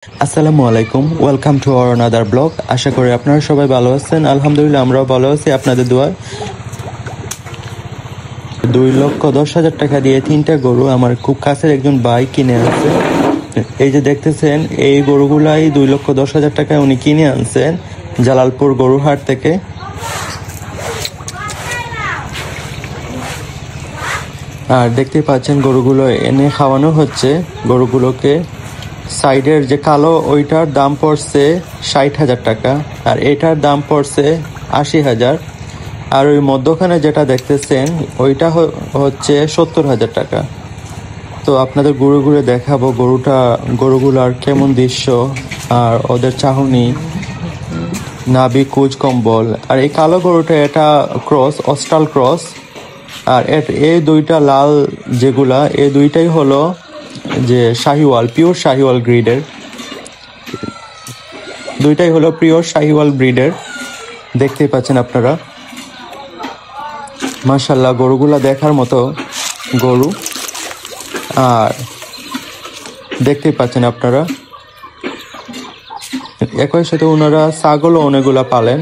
আসসালামু আলাইকুম, welcome to our another blog. আশা করি আপনারা সবাই ভালো আছেন। আলহামদুলিল্লাহ আমরাও ভালো আছি আপনাদের দোয়ায়। 2,10,000 টাকা দিয়ে 3টা গরু আমার খুব কাছের একজন ভাই কিনে আনছে। এই যে দেখতেছেন, এই গরুগুলাই 2,10,000 টাকায় উনি কিনে আনছেন জালালপুর গরুহাট থেকে। আর দেখতে পাচ্ছেন গরুগুলো এনে খাওয়ানো হচ্ছে। গরুগুলোকে সাইডের যে কালো ওইটার দাম পড়ছে 60,000 টাকা, আর এটার দাম পড়ছে 80,000, আর ওই মধ্যখানে যেটা দেখতেছেন ওইটা হচ্ছে 70,000 টাকা। তো আপনাদের ঘুরে ঘুরে দেখাবো গরুগুলার কেমন দৃশ্য আর ওদের চাহনি, নাভি, কুচ, কম্বল। আর এই কালো গরুটা এটা ক্রস, অস্ট্রাল ক্রস। আর এই দুইটা লাল যেগুলা, এই দুইটাই হলো যে শাহিওয়াল, পিওর শাহিওয়াল ব্রিডের। দুইটাই হলো পিওর শাহিওয়াল ব্রিডের। দেখতেই পাচ্ছেন আপনারা, মাশাআল্লাহ গরুগুলা দেখার মতো গরু। আর দেখতেই পাচ্ছেন আপনারা, একই সাথে ওনারা ছাগলও অনেকগুলা পালেন।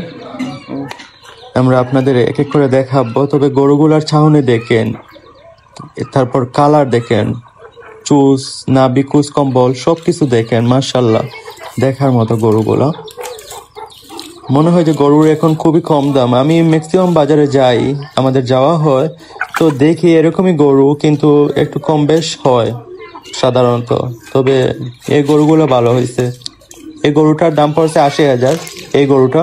আমরা আপনাদের এক এক করে দেখাবো। তবে গরুগুলার ছাউনি দেখেন, তারপর কালার দেখেন, চুজ, নাভি, কুচ, কম্বল সবকিছু দেখেন। মাশাআল্লাহ দেখার মতো গরুগুলো। মনে হয় যে গরুর এখন খুবই কম দাম। আমি ম্যাক্সিমাম বাজারে যাই, আমাদের যাওয়া হয়, তো দেখি এরকমই গরু, কিন্তু একটু কম বেশ হয় সাধারণত। তবে এই গরুগুলো ভালো হয়েছে। এই গরুটার দাম পড়ছে 80,000। এই গরুটা,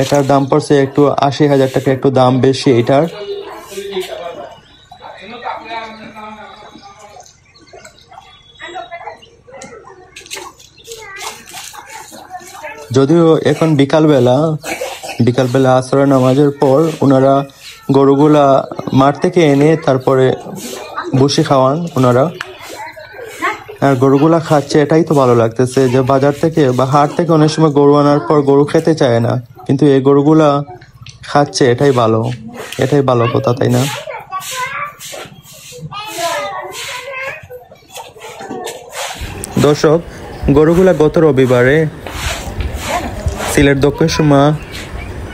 এটার দাম পড়ছে একটু 80,000 টাকা, একটু দাম বেশি এটার। যদিও এখন বিকালবেলা আসরের নামাজের পর ওনারা গরুগুলা মাঠ থেকে এনে তারপরে বসে খাওয়ান ওনারা। আর গরুগুলা খাচ্ছে, এটাই তো ভালো লাগতেছে যে বাজার থেকে বা হাট থেকে অনেক সময় গরু আনার পর গরু খেতে চায় না, কিন্তু এই গরুগুলা খাচ্ছে, এটাই ভালো কথা, তাই না? দর্শক, গরুগুলা গত রবিবারে সিলেট দক্ষিণসীমা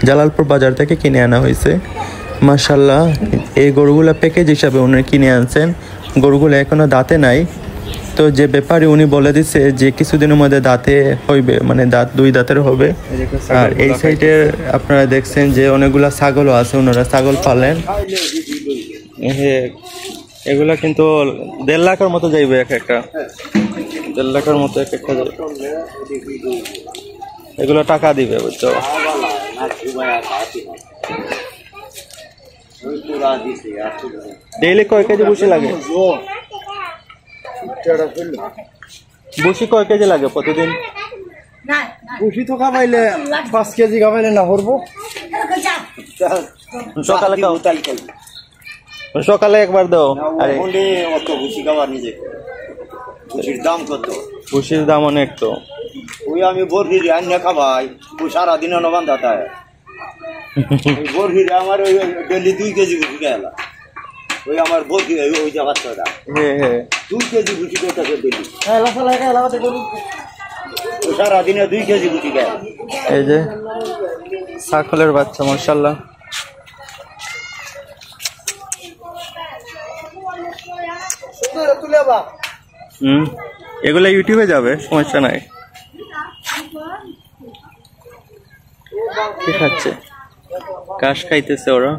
জালালপুর বাজার থেকে কিনে আনা হয়েছে। মাশাআল্লাহ এই গরুগুলা প্যাকেজ হিসাবে উনি কিনে আনছেন। গরুগুলো এখনো দাঁতে নাই, তো যে ব্যাপারে উনি বলে দিছে যে কিছুদিনের মধ্যে দাঁতে হইবে, মানে দুই দাঁতের হবে। আর এই সাইডে আপনারা দেখছেন যে অনেকগুলা ছাগলও আছে, ওনারা ছাগল পালেন। এগুলা কিন্তু 1.5 লাখের মতো যাইবে, এক একটা 1.5 লাখের মতো এক একটা যাইবে। এগুলো টাকা দিবে, বুঝছো? ডেইলি কয় কেজি ভুসি লাগে? ভুসি কয় কেজি লাগে প্রতিদিন? ভুসি তো খাবাইলে 5 কেজি খাবাইলে না করবো। সকালে একবার দাও। আরে অত ভুসি খাবার নিজে, ভুসির দাম কত? ভুসির দাম অনেক। তো ওই আমি বরফি আনিয়ে খাবাই, ওই সারাদিন নবান দাতা বরফি আমার ওই ডেলি 2 কেজি ভুসি খাইলা। ওই আমার বরফি ওই যে বাচ্চাটা 2 কেজি ভুসি করতেছে ডেলি। সারাদিনে 2 কেজি ভুসি খায়। এই যে ছাগলের বাচ্চা, মাশাআল্লাহ। এগুলা ইউটিউবে যাবে, সমস্যা নাই। ঠিক আছে, ঘাস খাইতেছে ওরা,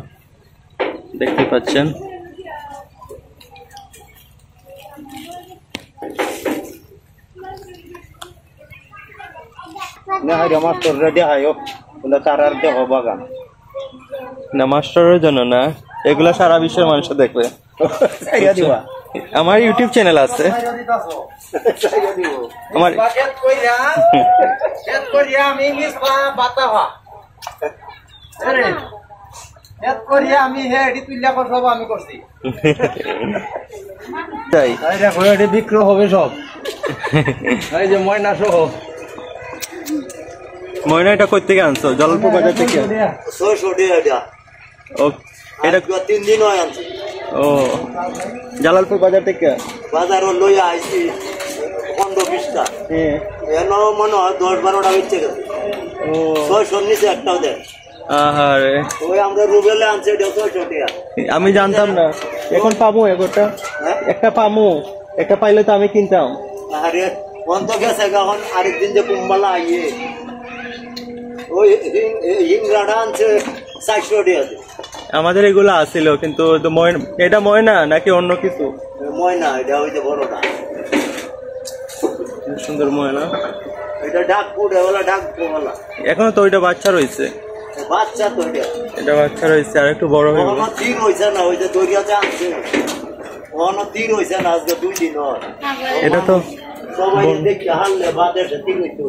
দেখতে পাচ্ছেন। না, মাস্টারের জন্য না, এগুলা সারা বিশ্বের মানুষ দেখবে। আমার ইউটিউব চ্যানেল আছে, আমার বিক্রয় হবে সব। এই যে ময়না সহ। ময়না এটা কই থেকে আনছো? জালালপুর বাজার থেকে? 600 টাকা। ও, এটা 3 দিন হয় আনছি। ও, জালালপুর বাজার থেকে? বাজারও লইয়া আইছি। 15-20টা হ্যাঁ এনো মনে হয় 10-12টা বেঁচে গেছে ও 600 নিচে একটাও দেয় আহারে ওই আমরা রুবেলে আনছে 600 টাকা আমি জানতাম না এখন পাবো একটা হ্যাঁ একটা পামু একটা পাইলে তো আমি কিনতাম আরে বন্ধ গেছে এখন আরেকদিন যে কুম্বালা আইয়ে ওই হিংরাটা আনছে 400 টাকা আমাদের এগুলো আসিল কিন্তু এটা ময়না নাকি অন্য কিছু ময়না এটা হইতে বড়টা সুন্দর ময়না এটা ডাক পুডে ওলা ডাক পোলা এখনো তো ওইটা বাচ্চা রয়েছে বাচ্চা তো এটা বাচ্চা রয়েছে আর একটু বড় হয়ে কখনো তীর হয়েছে না ওই যে দরিয়াতে আনছে কখনো তীর হয়েছে না আজকে 2 দিন হয় এটা তো সবাই দেখে হারলে বাদে তীর হইতো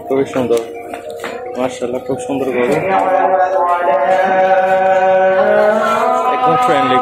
খুবই সুন্দর মাশাআল্লাহ খুব সুন্দর গরু একদম ফ্রেন্ডলি